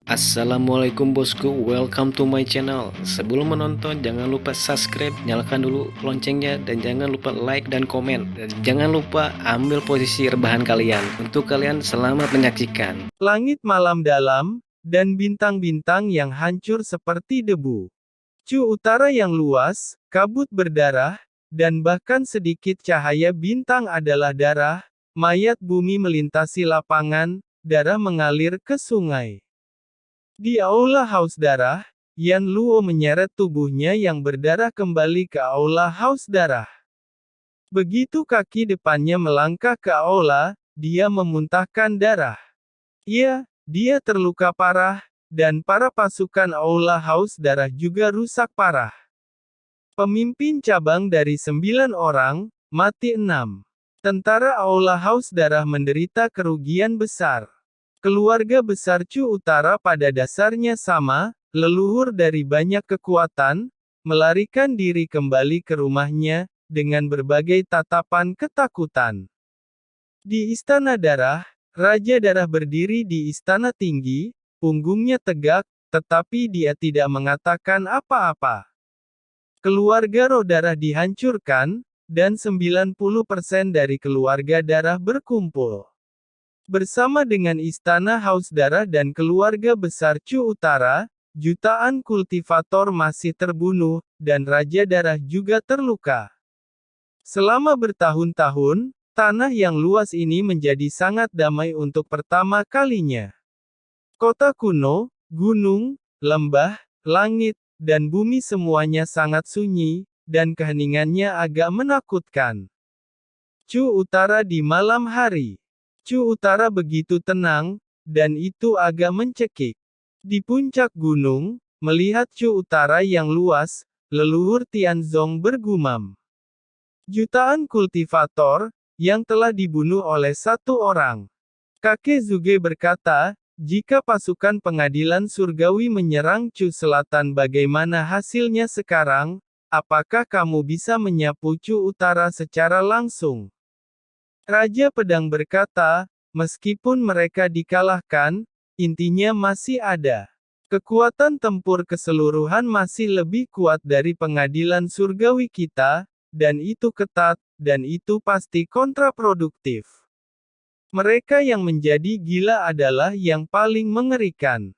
Assalamualaikum bosku, welcome to my channel. Sebelum menonton, jangan lupa subscribe, nyalakan dulu loncengnya, dan jangan lupa like dan komen. Dan jangan lupa ambil posisi rebahan kalian. Untuk kalian selamat menyaksikan. Langit malam dalam, dan bintang-bintang yang hancur seperti debu. Cu utara yang luas, kabut berdarah, dan bahkan sedikit cahaya bintang adalah darah. Mayat bumi melintasi lapangan, darah mengalir ke sungai. Di Aula Haus Darah, Yan Luo menyeret tubuhnya yang berdarah kembali ke Aula Haus Darah. Begitu kaki depannya melangkah ke aula, dia memuntahkan darah. Iya, dia terluka parah, dan para pasukan Aula Haus Darah juga rusak parah. Pemimpin cabang dari 9 orang, mati 6. Tentara Aula Haus Darah menderita kerugian besar. Keluarga besar Chu Utara pada dasarnya sama, leluhur dari banyak kekuatan, melarikan diri kembali ke rumahnya, dengan berbagai tatapan ketakutan. Di Istana Darah, Raja Darah berdiri di istana tinggi, punggungnya tegak, tetapi dia tidak mengatakan apa-apa. Keluarga Roh Darah dihancurkan, dan 90% dari keluarga Darah berkumpul. Bersama dengan Istana Haus Darah dan keluarga besar Chu Utara, jutaan kultivator masih terbunuh, dan Raja Darah juga terluka. Selama bertahun-tahun, tanah yang luas ini menjadi sangat damai untuk pertama kalinya. Kota kuno, gunung, lembah, langit, dan bumi semuanya sangat sunyi, dan keheningannya agak menakutkan. Chu Utara di malam hari. Chu Utara begitu tenang, dan itu agak mencekik. Di puncak gunung, melihat Chu Utara yang luas, leluhur Tianzong bergumam. Jutaan kultivator, yang telah dibunuh oleh satu orang. Kakek Zuge berkata, jika pasukan pengadilan surgawi menyerang Chu Selatan bagaimana hasilnya sekarang, apakah kamu bisa menyapu Chu Utara secara langsung? Raja Pedang berkata, meskipun mereka dikalahkan, intinya masih ada. Kekuatan tempur keseluruhan masih lebih kuat dari pengadilan surgawi kita, dan itu ketat, dan itu pasti kontraproduktif. Mereka yang menjadi gila adalah yang paling mengerikan.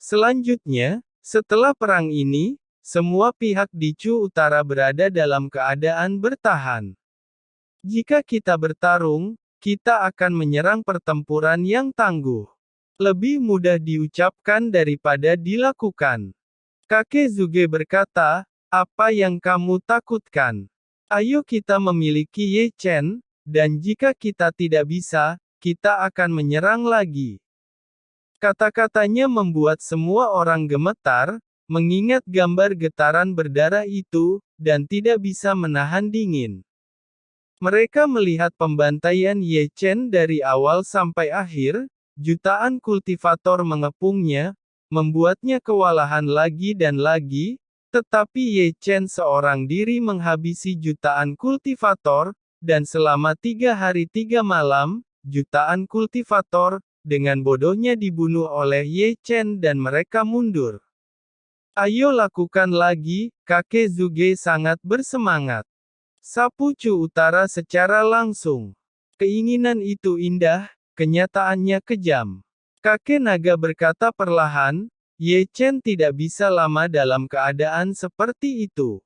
Selanjutnya, setelah perang ini, semua pihak di Chu Utara berada dalam keadaan bertahan. Jika kita bertarung, kita akan menyerang pertempuran yang tangguh. Lebih mudah diucapkan daripada dilakukan. Kakek Zuge berkata, apa yang kamu takutkan? Ayo kita memiliki Ye Chen, dan jika kita tidak bisa, kita akan menyerang lagi. Kata-katanya membuat semua orang gemetar, mengingat gambar getaran berdarah itu, dan tidak bisa menahan dingin. Mereka melihat pembantaian Ye Chen dari awal sampai akhir, jutaan kultivator mengepungnya, membuatnya kewalahan lagi dan lagi, tetapi Ye Chen seorang diri menghabisi jutaan kultivator, dan selama 3 hari 3 malam, jutaan kultivator, dengan bodohnya dibunuh oleh Ye Chen dan mereka mundur. Ayo lakukan lagi, kakek Zuge sangat bersemangat. Sapu Chu Utara secara langsung. Keinginan itu indah, kenyataannya kejam. Kakek naga berkata perlahan, Ye Chen tidak bisa lama dalam keadaan seperti itu.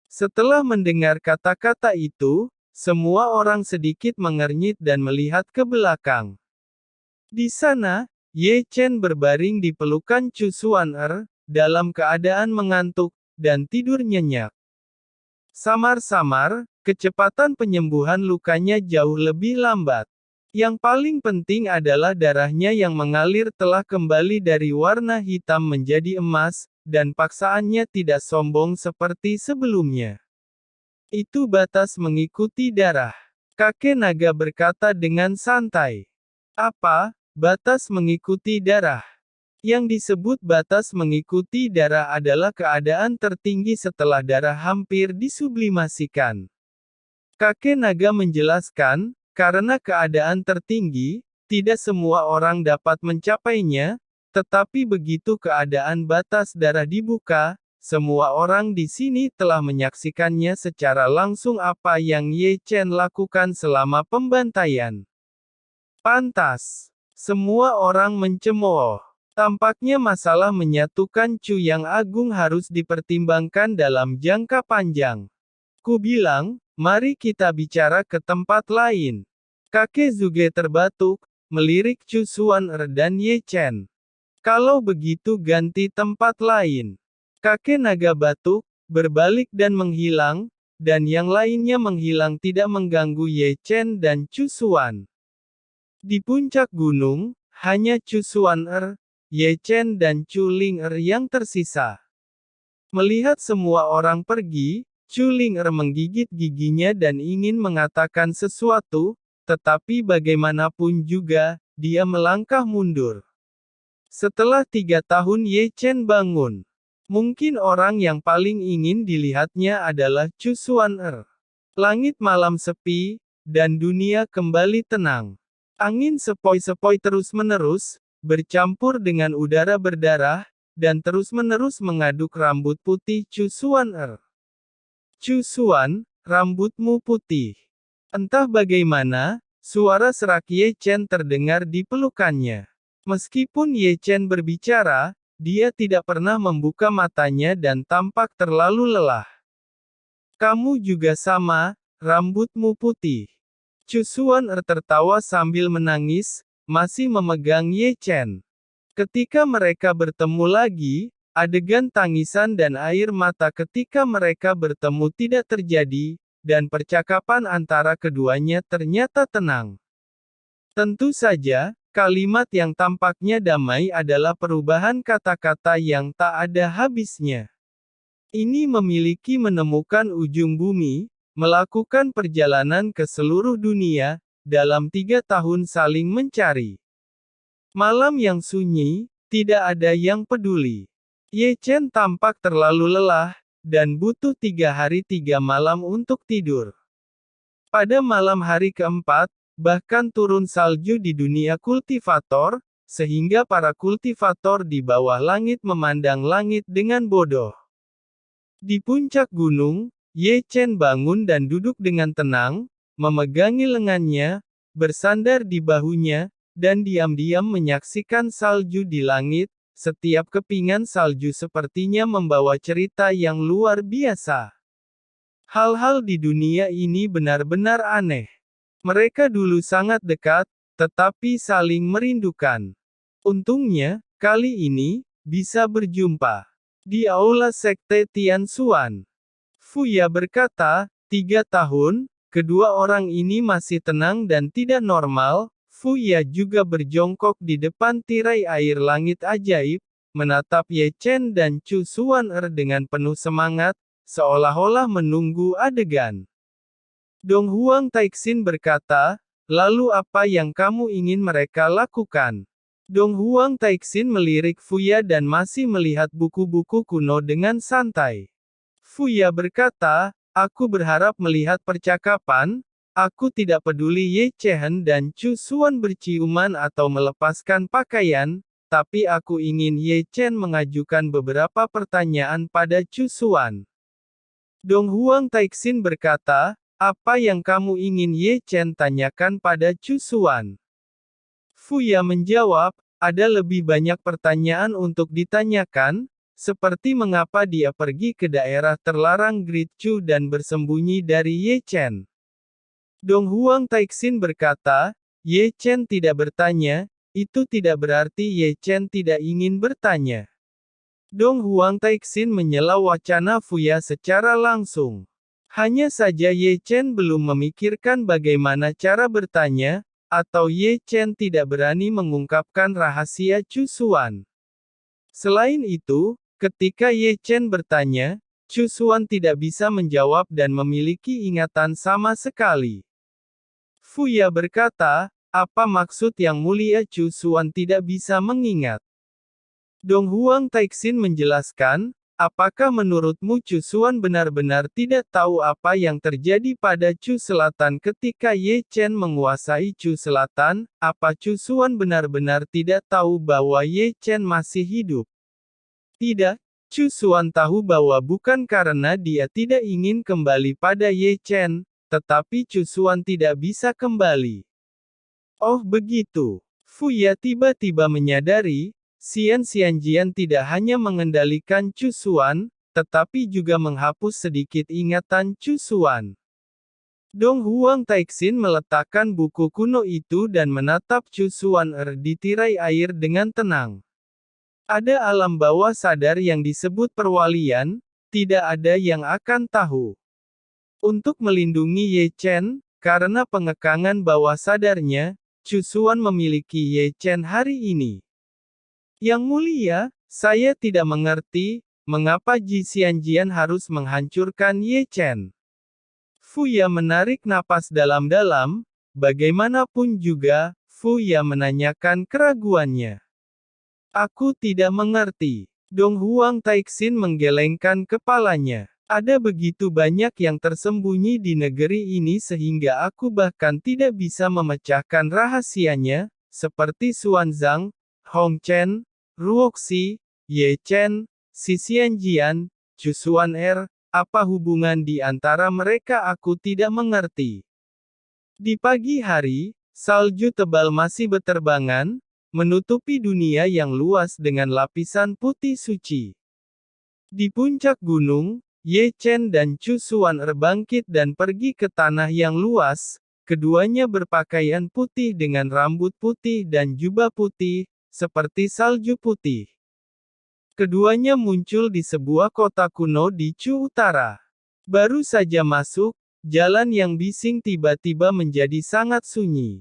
Setelah mendengar kata-kata itu, semua orang sedikit mengernyit dan melihat ke belakang. Di sana, Ye Chen berbaring di pelukan Chu Xuan-er, dalam keadaan mengantuk, dan tidur nyenyak. Samar-samar, kecepatan penyembuhan lukanya jauh lebih lambat. Yang paling penting adalah darahnya yang mengalir telah kembali dari warna hitam menjadi emas, dan paksaannya tidak sombong seperti sebelumnya. Itu batas mengikuti darah. Kakek naga berkata dengan santai. Apa, batas mengikuti darah? Yang disebut batas mengikuti darah adalah keadaan tertinggi setelah darah hampir disublimasikan. Kakek naga menjelaskan, karena keadaan tertinggi, tidak semua orang dapat mencapainya, Tetapi begitu keadaan batas darah dibuka, semua orang di sini telah menyaksikannya secara langsung apa yang Ye Chen lakukan selama pembantaian. Pantas. Semua orang mencemooh. Tampaknya masalah menyatukan Chu yang agung harus dipertimbangkan dalam jangka panjang. Ku bilang, mari kita bicara ke tempat lain. Kakek Zuge terbatuk, melirik Chu Xuan-er dan Ye Chen. Kalau begitu ganti tempat lain. Kakek naga batuk, berbalik dan menghilang, dan yang lainnya menghilang tidak mengganggu Ye Chen dan Chu Xuan. Di puncak gunung, hanya Chu Xuan-er, Ye Chen dan Chu Ling-er yang tersisa. Melihat semua orang pergi, Chu Ling-er menggigit giginya dan ingin mengatakan sesuatu, tetapi bagaimanapun juga, dia melangkah mundur. Setelah 3 tahun Ye Chen bangun. Mungkin orang yang paling ingin dilihatnya adalah Chu Xuan-er. Langit malam sepi, dan dunia kembali tenang. Angin sepoi-sepoi terus-menerus, bercampur dengan udara berdarah, dan terus-menerus mengaduk rambut putih Chu Xuan-er. Chu Xuan, rambutmu putih. Entah bagaimana, suara serak Ye Chen terdengar di pelukannya. Meskipun Ye Chen berbicara, dia tidak pernah membuka matanya dan tampak terlalu lelah. Kamu juga sama, rambutmu putih. Chu Xuan-er tertawa sambil menangis, masih memegang Ye Chen. Ketika mereka bertemu lagi, adegan tangisan dan air mata ketika mereka bertemu tidak terjadi, dan percakapan antara keduanya ternyata tenang. Tentu saja, kalimat yang tampaknya damai adalah perubahan kata-kata yang tak ada habisnya. Ini memiliki menemukan ujung bumi, melakukan perjalanan ke seluruh dunia, dalam 3 tahun saling mencari. Malam yang sunyi, tidak ada yang peduli. Ye Chen tampak terlalu lelah, dan butuh 3 hari 3 malam untuk tidur. Pada malam hari keempat, bahkan turun salju di dunia kultivator, sehingga para kultivator di bawah langit memandang langit dengan bodoh. Di puncak gunung, Ye Chen bangun dan duduk dengan tenang, memegangi lengannya, bersandar di bahunya, dan diam-diam menyaksikan salju di langit. Setiap kepingan salju sepertinya membawa cerita yang luar biasa. Hal-hal di dunia ini benar-benar aneh. Mereka dulu sangat dekat, tetapi saling merindukan. Untungnya, kali ini, bisa berjumpa. Di aula sekte Tianxuan. Fuya berkata, 3 tahun, kedua orang ini masih tenang dan tidak normal. Fuya juga berjongkok di depan tirai air langit ajaib, menatap Ye Chen dan Chu Xuan-er dengan penuh semangat, seolah-olah menunggu adegan. Dong Huang Taixin berkata, lalu apa yang kamu ingin mereka lakukan? Dong Huang Taixin melirik Fuya dan masih melihat buku-buku kuno dengan santai. Fuya berkata, aku berharap melihat percakapan. Aku tidak peduli Ye Chen dan Chu Xuan berciuman atau melepaskan pakaian, tapi aku ingin Ye Chen mengajukan beberapa pertanyaan pada Chu Xuan. Dong Huang Taixin berkata, apa yang kamu ingin Ye Chen tanyakan pada Chu Xuan? Fuya menjawab, ada lebih banyak pertanyaan untuk ditanyakan, seperti mengapa dia pergi ke daerah terlarang Great Chu dan bersembunyi dari Ye Chen. Dong Huang Taixin berkata, Ye Chen tidak bertanya, itu tidak berarti Ye Chen tidak ingin bertanya. Dong Huang Taixin menyela wacana Fuya secara langsung. Hanya saja Ye Chen belum memikirkan bagaimana cara bertanya, atau Ye Chen tidak berani mengungkapkan rahasia Chu Xuan. Selain itu, ketika Ye Chen bertanya, Chu Xuan tidak bisa menjawab dan memiliki ingatan sama sekali. Fuya berkata, apa maksud yang mulia Chu Xuan tidak bisa mengingat? Dong Huang Taixin menjelaskan, apakah menurutmu Chu Xuan benar-benar tidak tahu apa yang terjadi pada Chu Selatan ketika Ye Chen menguasai Chu Selatan? Apa Chu Xuan benar-benar tidak tahu bahwa Ye Chen masih hidup? Tidak, Chu Xuan tahu bahwa bukan karena dia tidak ingin kembali pada Ye Chen, tetapi Chu Xuan tidak bisa kembali. Oh begitu. Fuya tiba-tiba menyadari, Xian Xianjian tidak hanya mengendalikan Chu Xuan, tetapi juga menghapus sedikit ingatan Chu Xuan. Dong Huang Taixin meletakkan buku kuno itu dan menatap Chu Xuan di tirai air dengan tenang. Ada alam bawah sadar yang disebut perwalian, tidak ada yang akan tahu. Untuk melindungi Ye Chen, karena pengekangan bawah sadarnya, Chu Xuan memiliki Ye Chen hari ini. Yang mulia, saya tidak mengerti, mengapa Ji Xianjian harus menghancurkan Ye Chen. Fuya menarik napas dalam-dalam, bagaimanapun juga, Fuya menanyakan keraguannya. Aku tidak mengerti. Dong Huang Taixin menggelengkan kepalanya. Ada begitu banyak yang tersembunyi di negeri ini sehingga aku bahkan tidak bisa memecahkan rahasianya, seperti Xuanzang, Hong Chen, Ruoxi, Ye Chen, Xi Xianjian, Chu Xuan apa hubungan di antara mereka aku tidak mengerti. Di pagi hari, salju tebal masih berterbangan, menutupi dunia yang luas dengan lapisan putih suci. Di puncak gunung, Ye Chen dan Chu Xuan bangkit dan pergi ke tanah yang luas, keduanya berpakaian putih dengan rambut putih dan jubah putih, seperti salju putih. Keduanya muncul di sebuah kota kuno di Chu Utara. Baru saja masuk, jalan yang bising tiba-tiba menjadi sangat sunyi.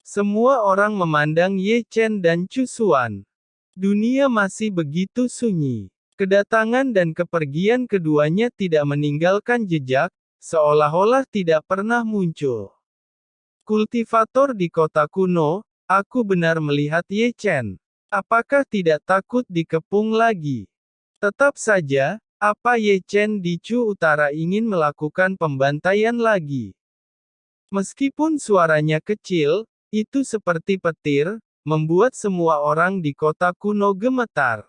Semua orang memandang Ye Chen dan Chu Xuan. Dunia masih begitu sunyi. Kedatangan dan kepergian keduanya tidak meninggalkan jejak, seolah-olah tidak pernah muncul. Kultivator di kota kuno, aku benar melihat Ye Chen. Apakah tidak takut dikepung lagi? Tetap saja, apa Ye Chen di Chu Utara ingin melakukan pembantaian lagi? Meskipun suaranya kecil, itu seperti petir, membuat semua orang di kota kuno gemetar.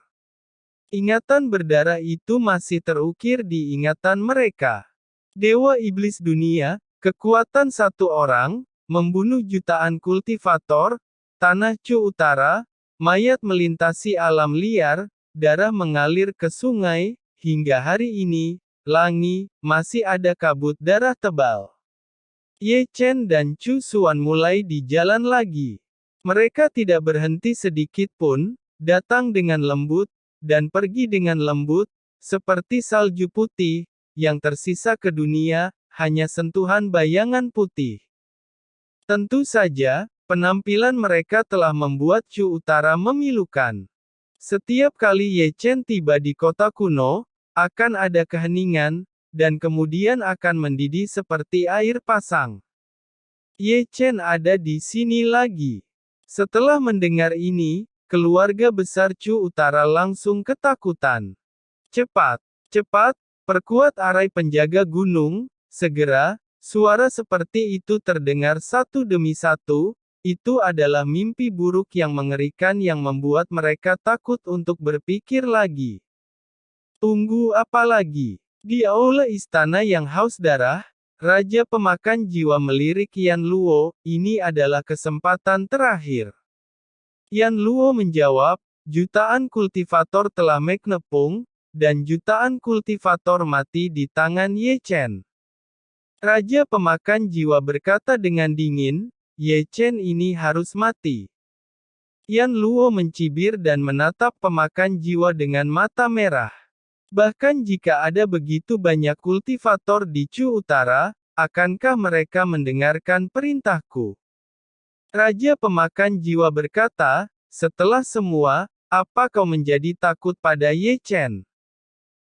Ingatan berdarah itu masih terukir di ingatan mereka. Dewa Iblis Dunia, kekuatan satu orang, membunuh jutaan kultivator, tanah Chu Utara, mayat melintasi alam liar, darah mengalir ke sungai, hingga hari ini, Langi, masih ada kabut darah tebal. Ye Chen dan Chu Xuan mulai di jalan lagi. Mereka tidak berhenti sedikit pun, datang dengan lembut, dan pergi dengan lembut, seperti salju putih, yang tersisa ke dunia, hanya sentuhan bayangan putih. Tentu saja, penampilan mereka telah membuat Chu Utara memilukan. Setiap kali Ye Chen tiba di kota kuno, akan ada keheningan, dan kemudian akan mendidih seperti air pasang. Ye Chen ada di sini lagi. Setelah mendengar ini, keluarga besar Chu Utara langsung ketakutan. Cepat, cepat, perkuat arai penjaga gunung, segera, suara seperti itu terdengar satu demi satu, itu adalah mimpi buruk yang mengerikan yang membuat mereka takut untuk berpikir lagi. Tunggu apa lagi? Di aula istana yang haus darah, Raja Pemakan Jiwa melirik Yan Luo, ini adalah kesempatan terakhir. Yan Luo menjawab, jutaan kultivator telah menepung, dan jutaan kultivator mati di tangan Ye Chen. Raja Pemakan Jiwa berkata dengan dingin, Ye Chen ini harus mati. Yan Luo mencibir dan menatap Pemakan Jiwa dengan mata merah. Bahkan jika ada begitu banyak kultivator di Chu Utara, akankah mereka mendengarkan perintahku? Raja Pemakan Jiwa berkata, setelah semua, apa kau menjadi takut pada Ye Chen?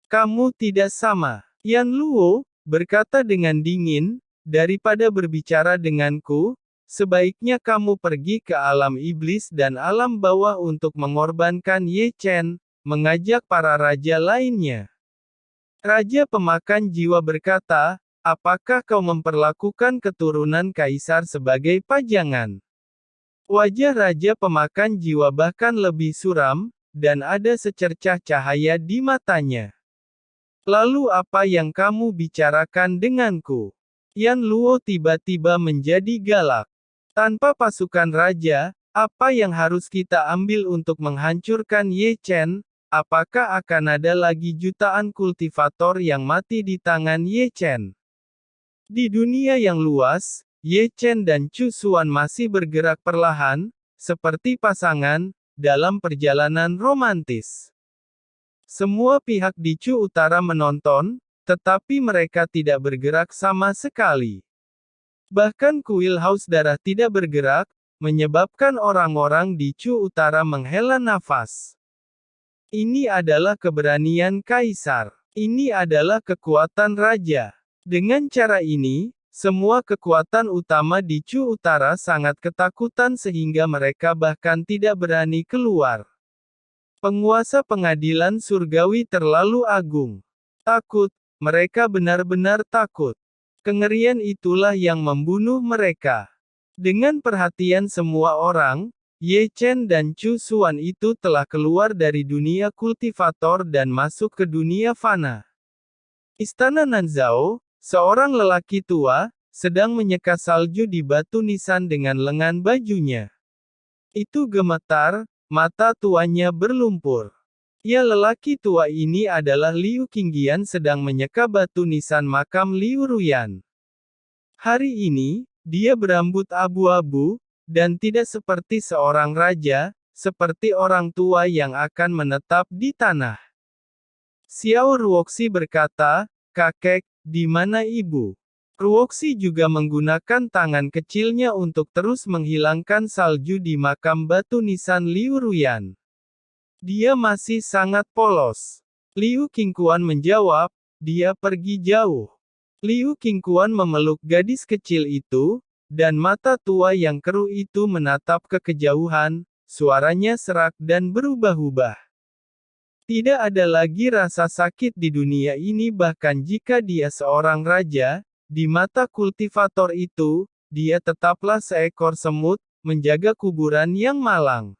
Kamu tidak sama. Yan Luo berkata dengan dingin, daripada berbicara denganku, sebaiknya kamu pergi ke alam iblis dan alam bawah untuk mengorbankan Ye Chen, mengajak para raja lainnya. Raja pemakan jiwa berkata, apakah kau memperlakukan keturunan kaisar sebagai pajangan? Wajah raja pemakan jiwa bahkan lebih suram, dan ada secercah cahaya di matanya. Lalu apa yang kamu bicarakan denganku? Yan Luo tiba-tiba menjadi galak. Tanpa pasukan raja, apa yang harus kita ambil untuk menghancurkan Ye Chen? Apakah akan ada lagi jutaan kultivator yang mati di tangan Ye Chen? Di dunia yang luas, Ye Chen dan Chu Xuan masih bergerak perlahan, seperti pasangan, dalam perjalanan romantis. Semua pihak di Chu Utara menonton, tetapi mereka tidak bergerak sama sekali. Bahkan kuil haus darah tidak bergerak, menyebabkan orang-orang di Chu Utara menghela nafas. Ini adalah keberanian kaisar. Ini adalah kekuatan raja. Dengan cara ini, semua kekuatan utama di Chu Utara sangat ketakutan sehingga mereka bahkan tidak berani keluar. Penguasa pengadilan surgawi terlalu agung. Takut, mereka benar-benar takut. Kengerian itulah yang membunuh mereka. Dengan perhatian semua orang, Ye Chen dan Chu Xuan itu telah keluar dari dunia kultivator dan masuk ke dunia fana. Istana Nanzhao, seorang lelaki tua, sedang menyeka salju di batu nisan dengan lengan bajunya. Itu gemetar, mata tuanya berlumpur. Ya, lelaki tua ini adalah Liu Qingyan sedang menyeka batu nisan makam Liu Ruyan. Hari ini, dia berambut abu-abu, dan tidak seperti seorang raja, seperti orang tua yang akan menetap di tanah. Xiao Ruoxi berkata, kakek, di mana ibu? Ruoxi juga menggunakan tangan kecilnya untuk terus menghilangkan salju di makam batu nisan Liu Ruyan. Dia masih sangat polos. Liu Qingquan menjawab, dia pergi jauh. Liu Qingquan memeluk gadis kecil itu, dan mata tua yang keruh itu menatap ke kejauhan, suaranya serak dan berubah-ubah. Tidak ada lagi rasa sakit di dunia ini bahkan jika dia seorang raja, di mata kultivator itu, dia tetaplah seekor semut, menjaga kuburan yang malang.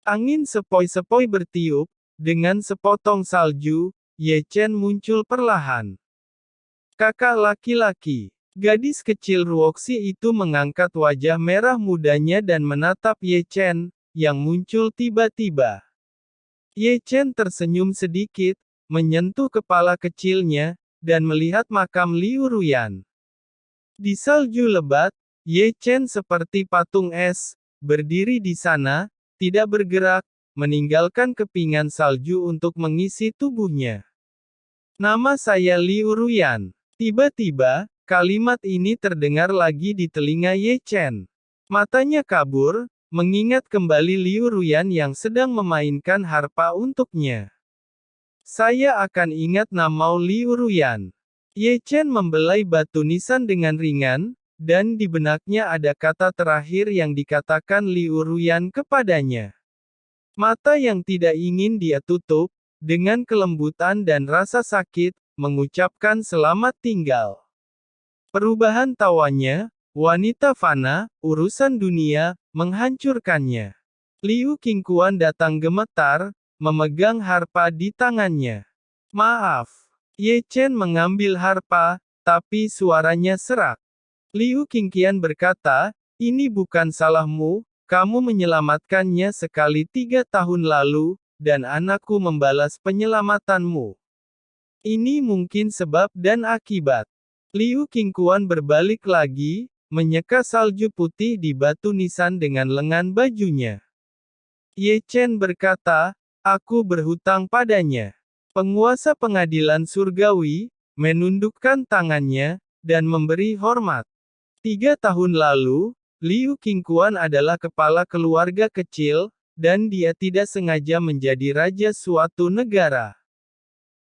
Angin sepoi-sepoi bertiup, dengan sepotong salju, Ye Chen muncul perlahan. Kakak laki-laki. Gadis kecil Ruoxi itu mengangkat wajah merah mudanya dan menatap Ye Chen, yang muncul tiba-tiba. Ye Chen tersenyum sedikit, menyentuh kepala kecilnya, dan melihat makam Liu Ruyan. Di salju lebat, Ye Chen seperti patung es, berdiri di sana, tidak bergerak, meninggalkan kepingan salju untuk mengisi tubuhnya. Nama saya Liu Ruyan. Tiba-tiba, kalimat ini terdengar lagi di telinga Ye Chen. Matanya kabur, mengingat kembali Liu Ruyan yang sedang memainkan harpa untuknya. Saya akan ingat nama Liu Ruyan. Ye Chen membelai batu nisan dengan ringan, dan di benaknya ada kata terakhir yang dikatakan Liu Ruyan kepadanya. Mata yang tidak ingin dia tutup, dengan kelembutan dan rasa sakit, mengucapkan selamat tinggal. Perubahan tawanya, wanita fana, urusan dunia, menghancurkannya. Liu Qingquan datang gemetar, memegang harpa di tangannya. Maaf. Ye Chen mengambil harpa, tapi suaranya serak. Liu Qingqian berkata, ini bukan salahmu, kamu menyelamatkannya sekali 3 tahun lalu, dan anakku membalas penyelamatanmu. Ini mungkin sebab dan akibat. Liu Qingquan berbalik lagi, menyeka salju putih di batu nisan dengan lengan bajunya. Ye Chen berkata, aku berhutang padanya. Penguasa pengadilan surgawi, menundukkan tangannya, dan memberi hormat. 3 tahun lalu, Liu Qingquan adalah kepala keluarga kecil, dan dia tidak sengaja menjadi raja suatu negara.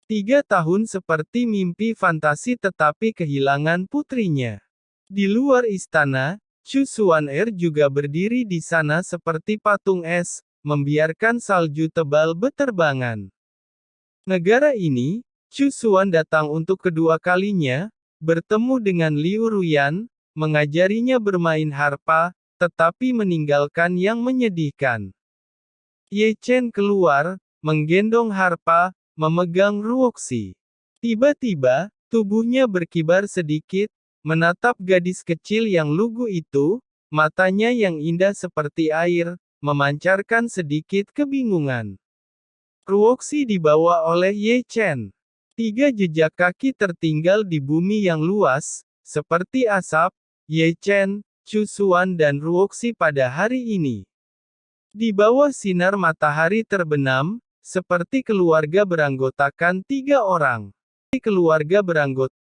3 tahun seperti mimpi fantasi tetapi kehilangan putrinya. Di luar istana, Chu Xuan juga berdiri di sana seperti patung es, membiarkan salju tebal beterbangan. Negara ini, Chu Xuan datang untuk kedua kalinya, bertemu dengan Liu Ruyan, mengajarinya bermain harpa, tetapi meninggalkan yang menyedihkan. Ye Chen keluar, menggendong harpa, memegang Ruoxi. Tiba-tiba, tubuhnya berkibar sedikit, menatap gadis kecil yang lugu itu, matanya yang indah seperti air, memancarkan sedikit kebingungan. Ruoxi dibawa oleh Ye Chen. 3 jejak kaki tertinggal di bumi yang luas, seperti asap, Ye Chen, Chu Xuan dan Ruoxi pada hari ini. Di bawah sinar matahari terbenam, seperti keluarga beranggotakan 3 orang. Keluarga beranggotakan